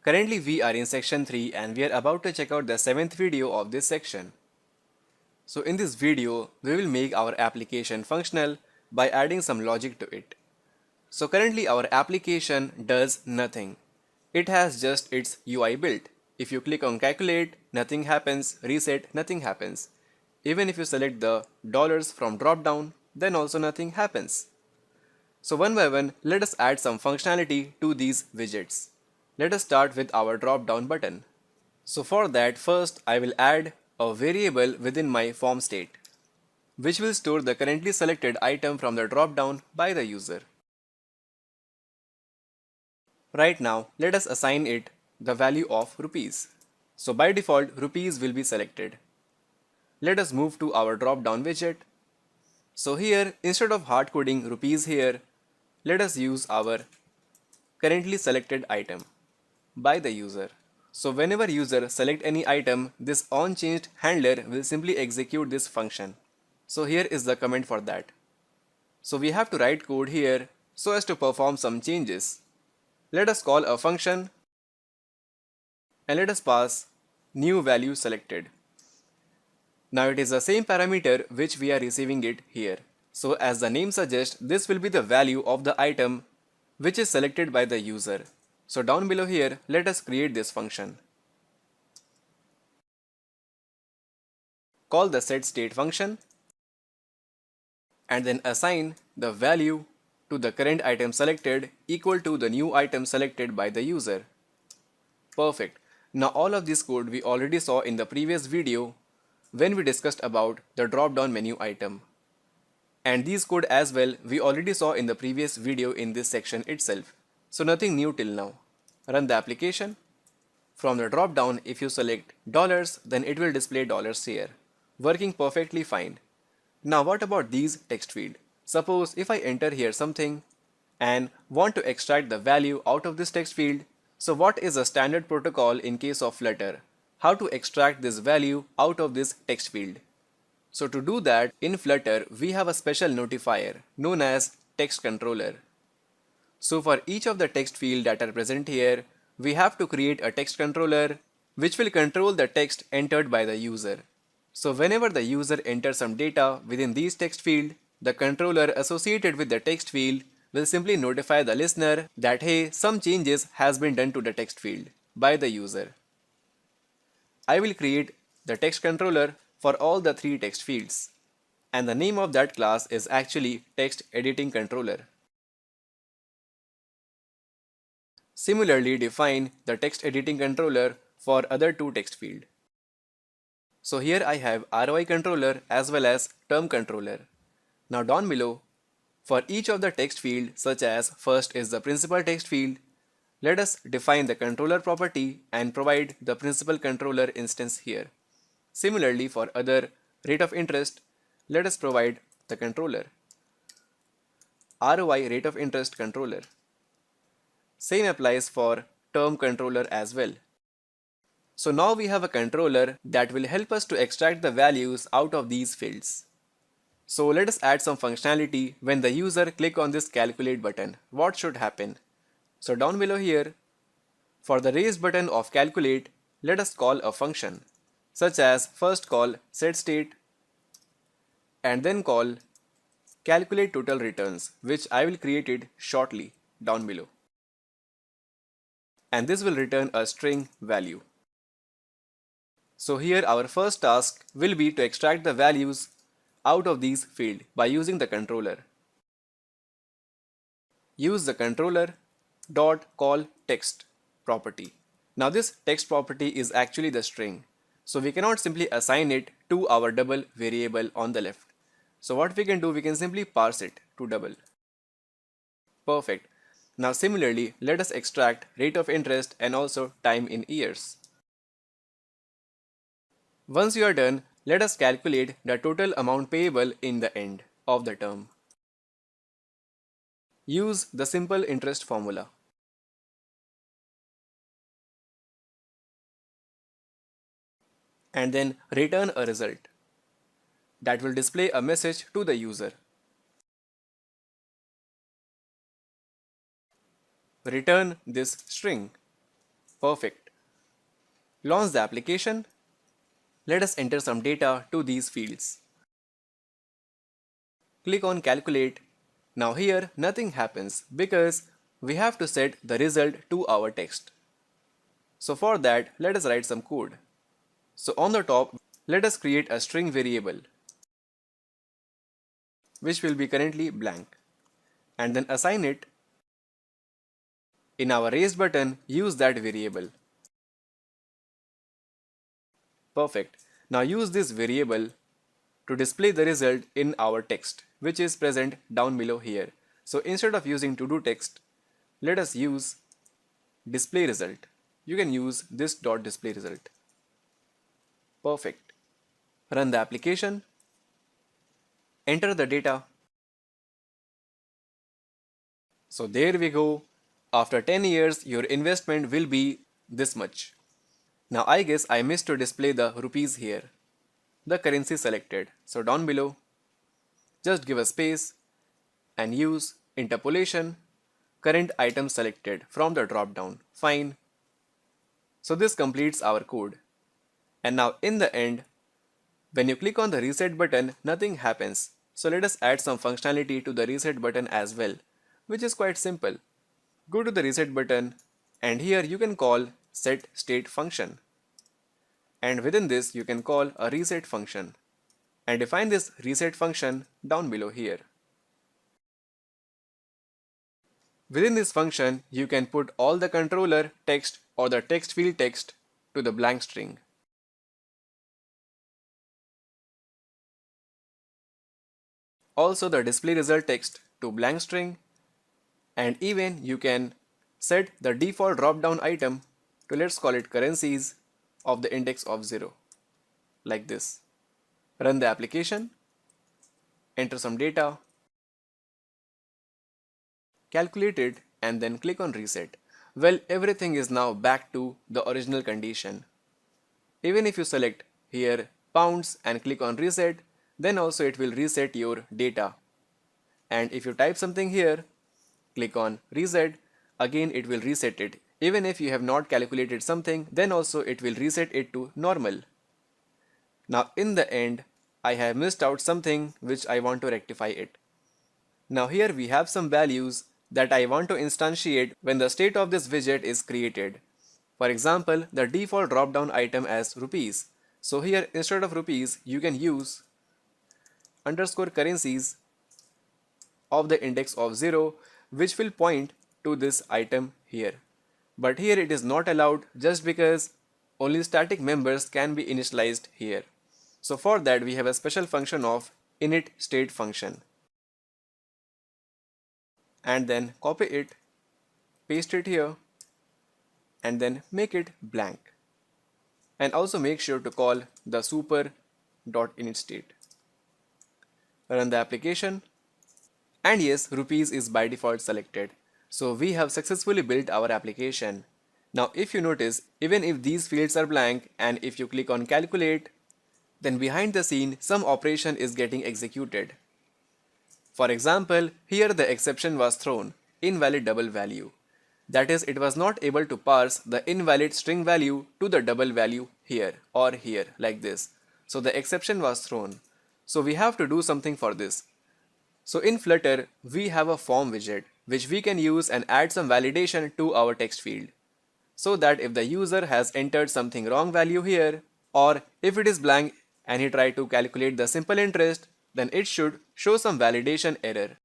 Currently we are in section 3 and we are about to check out the 7th video of this section. So in this video, we will make our application functional by adding some logic to it. So currently our application does nothing. It has just its UI built. If you click on calculate, nothing happens, reset, nothing happens. Even if you select the dollars from drop down, then also nothing happens. So one by one, let us add some functionality to these widgets. Let us start with our drop down button. So for that, first I will add a variable within my form state, which will store the currently selected item from the drop down by the user. Right now, let us assign it the value of rupees. So by default, rupees will be selected. Let us move to our drop down widget. So here, instead of hard coding rupees here, let us use our currently selected item by the user. So whenever user select any item, this onChanged handler will simply execute this function. So here is the comment for that. So we have to write code here so as to perform some changes. Let us call a function and let us pass new value selected. Now it is the same parameter which we are receiving it here. So as the name suggests, this will be the value of the item which is selected by the user. So down below here, let us create this function. Call the setState function and then assign the value to the current item selected equal to the new item selected by the user. Perfect. Now all of this code we already saw in the previous video when we discussed about the drop down menu item. And these code as well we already saw in the previous video in this section itself. So nothing new till now. Run the application. From the drop down, if you select dollars, then it will display dollars here. Working perfectly fine. Now what about these text field? Suppose if I enter here something and want to extract the value out of this text field. So what is a standard protocol in case of Flutter? How to extract this value out of this text field? So to do that, in Flutter, we have a special notifier known as text controller. So for each of the text field that are present here, we have to create a text controller which will control the text entered by the user. So whenever the user enters some data within these text field, the controller associated with the text field will simply notify the listener that hey, some changes has been done to the text field by the user. I will create the text controller for all the 3 text fields, and the name of that class is actually text editing controller. Similarly, define the text editing controller for other 2 text field. So here I have ROI controller as well as term controller. Now down below, for each of the text field, such as first is the principal text field, let us define the controller property and provide the principal controller instance here. Similarly, for other rate of interest, let us provide the controller ROI rate of interest controller. Same applies for term controller as well. So now we have a controller that will help us to extract the values out of these fields. So let us add some functionality when the user click on this calculate button. What should happen? So down below here, for the raise button of calculate, let us call a function such as first call setState and then call calculate total returns, which I will create it shortly down below. And this will return a string value. So here our first task will be to extract the values out of these fields by using the controller. Use the controller dot call text property. Now this text property is actually the string. So we cannot simply assign it to our double variable on the left. So what we can do, we can simply parse it to double. Perfect. Now similarly, let us extract rate of interest and also time in years. Once you are done, let us calculate the total amount payable in the end of the term. Use the simple interest formula. And then return a result that will display a message to the user. Return this string. Perfect. Launch the application. Let us enter some data to these fields. Click on calculate. Now here nothing happens because we have to set the result to our text. So for that, let us write some code. So on the top, let us create a string variable which will be currently blank, and then assign it. In our raised button, use that variable. Perfect. Now use this variable to display the result in our text, which is present down below here. So instead of using to do text, let us use display result. You can use this dot display result. Perfect. Run the application. Enter the data. So there we go. After 10 years, your investment will be this much. Now I guess I missed to display the rupees here. The currency selected. So down below, just give a space and use interpolation current item selected from the drop down. Fine. So this completes our code. And now in the end, when you click on the reset button, nothing happens. So let us add some functionality to the reset button as well, which is quite simple. Go to the reset button and here you can call set state function. And within this you can call a reset function and define this reset function down below here. Within this function, you can put all the controller text or the text field text to the blank string. Also the display result text to blank string, and even you can set the default drop down item to, let's call it currencies, of the index of 0, like this. Run the application, enter some data, calculate it, and then click on reset. Well, everything is now back to the original condition. Even if you select here pounds and click on reset, then also it will reset your data. And if you type something here, click on reset, again it will reset it. Even if you have not calculated something, then also it will reset it to normal. Now in the end, I have missed out something which I want to rectify it. Now here we have some values that I want to instantiate when the state of this widget is created. For example, the default drop down item as rupees. So here instead of rupees, you can use underscore currencies of the index of 0, which will point to this item here. But here it is not allowed just because only static members can be initialized here. So for that we have a special function of init state function. And then copy it, paste it here, and then make it blank. And also make sure to call the super.initState. Run the application, and yes, rupees is by default selected. So we have successfully built our application. Now if you notice, even if these fields are blank and if you click on calculate, then behind the scene some operation is getting executed. For example, here the exception was thrown, invalid double value. That is, it was not able to parse the invalid string value to the double value here or here, like this. So the exception was thrown. So we have to do something for this. So in Flutter, we have a form widget which we can use and add some validation to our text field. So that if the user has entered something wrong value here, or if it is blank and he tried to calculate the simple interest, then it should show some validation error.